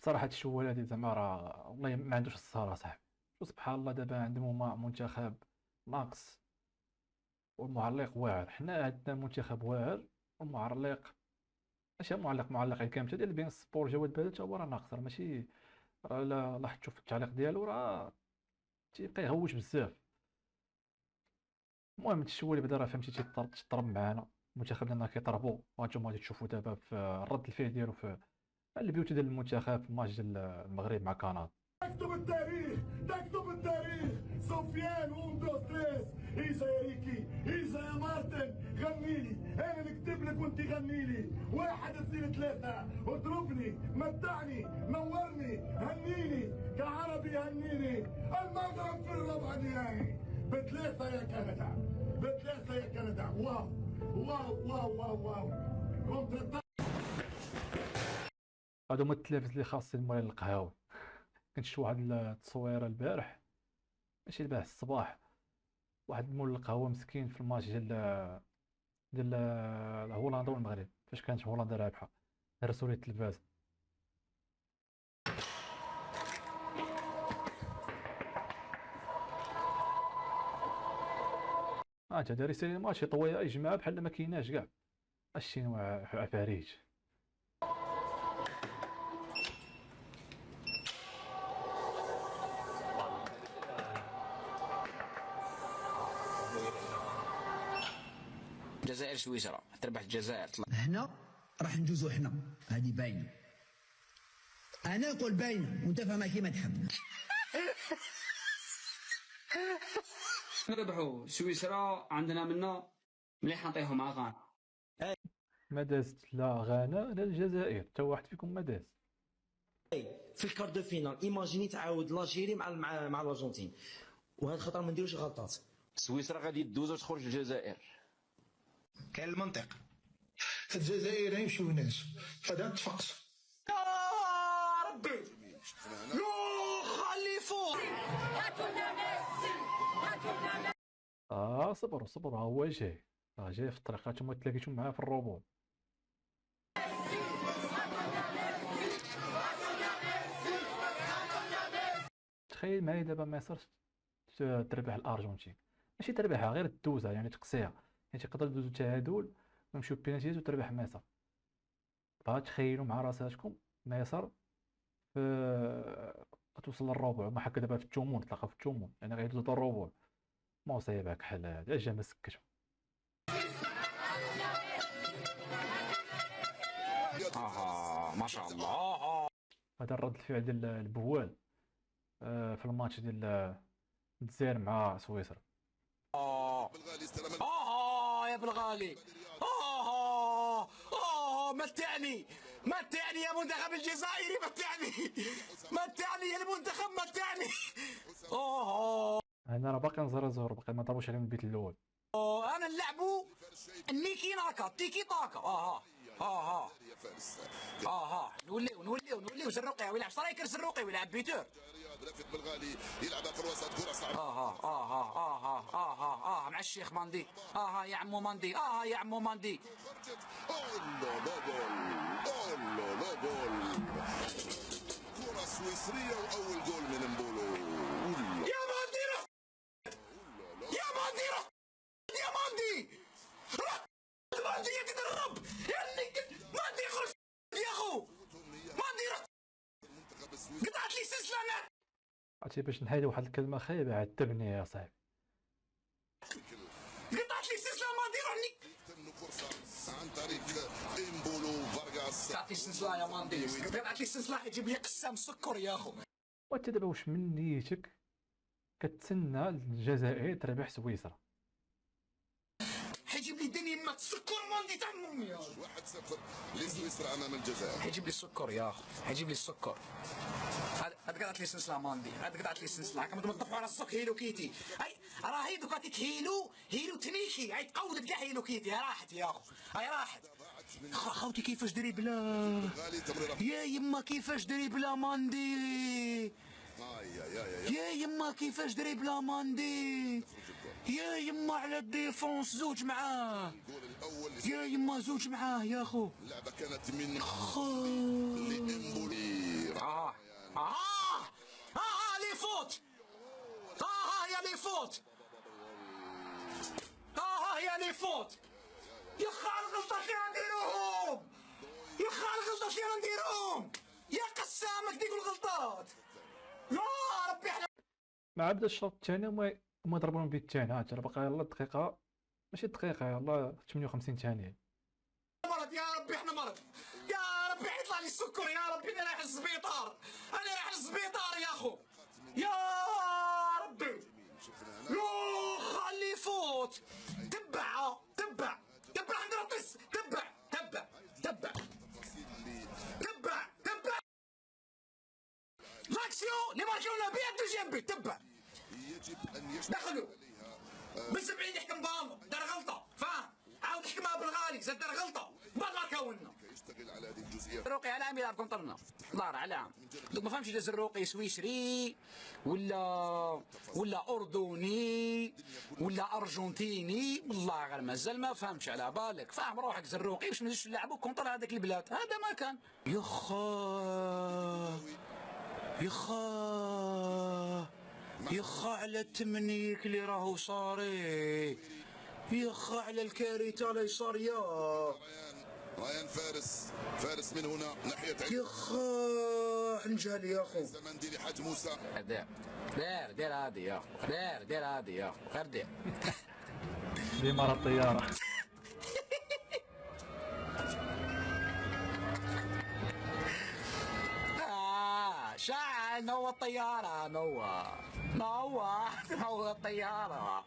بصراحه هاد الشوال هادي زعما راه والله ما عندوش الصراحه صاحبي. سبحان الله دابا عندهم منتخب ناقص والمعلق واعر. حنا عندنا منتخب واعر والمعلق ماشي معلق كامل ديال بين السبور جواد بلد تا هو راه ناقص. راه ماشي راه لا لاحظتو في التعليق ديالو راه تيبقى يهوش بزاف. المهم الشوال اللي بعدا راه فهمتي تيضرب معانا. المنتخب ديالنا كيطربوا وانتم غادي تشوفوا دابا في رد الفعل ديالو في البيوت ديال المنتخب في الماتش ديال المغرب مع كندا. تكتب التاريخ، تكتب التاريخ. سفيان 1 2 3 اجا يا ريكي، اجا يا مارتن غني لي، انا نكتب لك وانت غني لي. 1 2 3 اضربني، متعني، نورني، هنيني كعربي هنيني. المغرب في الربع النهائي بثلاثة يا كندا، بثلاثة يا كندا. واو واو واو واو واو. هادو هما التلافز اللي خاصين مولاي القهاوي. كنت شفت واحد التصويره البارح ماشي البارح الصباح. واحد مول القهوه مسكين في الماتش ديال هولندا والمغرب فاش كانت هولندا رابحه هرسوا ليه التلفاز. انت داري سيري الماتش يطوي اي جماعه بحال ما كايناش كاع. اش نوع عفاريت. الجزائر سويسرا تربح الجزائر. هنا راح نجوزو حنا، هذه باينه. انا نقول باينه وانت فاهمها كيما تحب. نربحوا سويسرا عندنا منا مليح نعطيهم على غانا. ما دازت لا غانا لا الجزائر حتى واحد فيكم ما داز. في الكارت دو فينال ايماجيني تعاود لاجيري مع الارجنتين، وهاد الخطره ما نديروش غلطات. سويسرا غادي تدوز وتخرج الجزائر. كاين المنطق. الجزائر يمشيو ناس هذا تفقس. يا ربي يا خليفو. صبروا ها هو جاي. راه جاي في الطريق هانتوما تلاقيتو معاه في الروبور. تخيل معايا دابا مصر تربح الارجنتين. ماشي تربحها غير دوزها يعني تقصيها. يعني تقدر دوزو التعادل ونمشيو بينالتيات وتربح مصر. بغا تخيلوا مع راساتكم مصر غتوصل للربع ما هكا دابا في الثمن تلاقاو في الثمن يعني غيدوزو للربع. مصيبه كحل هذا جا ما سكتو. ما شاء الله. هذا الرد الفعل ديال البوال في الماتش ديال الجزائر مع سويسرا. يا بالغالي. متعني يا منتخب الجزائري، متعني يا المنتخب، متعني. انا راه باقي نزرزور باقي ما ضربوش عليهم البيت الاول. انا نلعبوا النيكي ناكا تيكي تاكا. نوليو زروقي ويلعب سترايكر، زروقي ويلعب بيتور. بالغالي يلعبها في الوسط كرة صعبة. مع الشيخ ماندي. يا عمو ماندي. يا عمو ماندي. جول كرة سويسرية وأول جول من مبولو. يا ماندي يا ماندي ماندي يتدرب ماندي يخرج يا اخو. ماندي قطعت لي سلسلة. عرفتي باش نحيد واحد الكلمه خايبه عذبني يا صاحبي. قطعت لي سلسلة ماندي راني. تم فرصة عن طريق إمبولو فارغاس. قطعت لي السلسلة يا ماندي. قطعت لي السلسلة يجيب لي قسام سكر يا اخو. وانت دابا واش من نيتك كتسنى الجزائر تربح سويسرا؟ حيجيب لي دنيا ما تسكر ماندي تاع امي يا 1-0 لسويسرا أمام الجزائر. حيجيب لي السكر يا اخو، حيجيب لي السكر. هاد قطعت لي سلسلة ماندي، هاد قطعت لي سلسلة. كما تطفوا على السك هيلو كيتي. راه هي دوكا تيك هيلو تنيكي. هاي تقودت كاع هيلو كيتي. ها راحت يا اخو، هاي راحت. خوتي كيفاش دريبلا. يا يما كيفاش دريبلا ماندي. يا يما كيفاش دريبلا ماندي. يا يما على الديفونس زوج معاه. يا يما زوج معاه يا اخو. اللعبة كانت من خو. لإمبولي. فوت. هي لي فوت. يا خا الغلطة اللي غنديروهم، يا خا الغلطة اللي غنديروهم، يا قسامك ديك الغلطات. يا ربي حنا مع بدا الشوط الثاني هما ضربوا لهم بيد الثاني. ها راه باقي يلاه دقيقة، ماشي دقيقة، يلاه 58 ثانية. مرض، يا ربي احنا مرض، يا ربي حيطلع لي السكر، يا ربي انا رايح للسبيطار، انا رايح للسبيطار يا اخو، يا ربي. يا خلي يفوت. تبع عند رطس، تبع لاكسيو اللي ماركونا بيد جنبي. تبع دخلوا من 70 يحكم بامو، دار غلطة، فاهم؟ عاود يحكمها بالغالي، زاد دار غلطة، بعد ما كونا. الزروقي علامي يلعب كونطرنا، الله علام. دوك ما فهمش اذا الزروقي سويسري ولا اردني ولا ارجنتيني، والله غير مازال ما فهمتش على بالك. فاهم روحك زروقي باش ما نزيدش نلعبوا كونطر هذاك البلاد، هذا ما كان. يخا على التمنيك اللي راهو صاري، يخا على الكارثه اللي صار. يا ريان فارس من هنا ناحية يخا حنجال يا اخو. زمندي لحاج موسى. دير هادي يا اخو، دير هادي يا اخو، غير دير. ديما راه الطيارة. شعل نوى الطيارة، نوى الطيارة.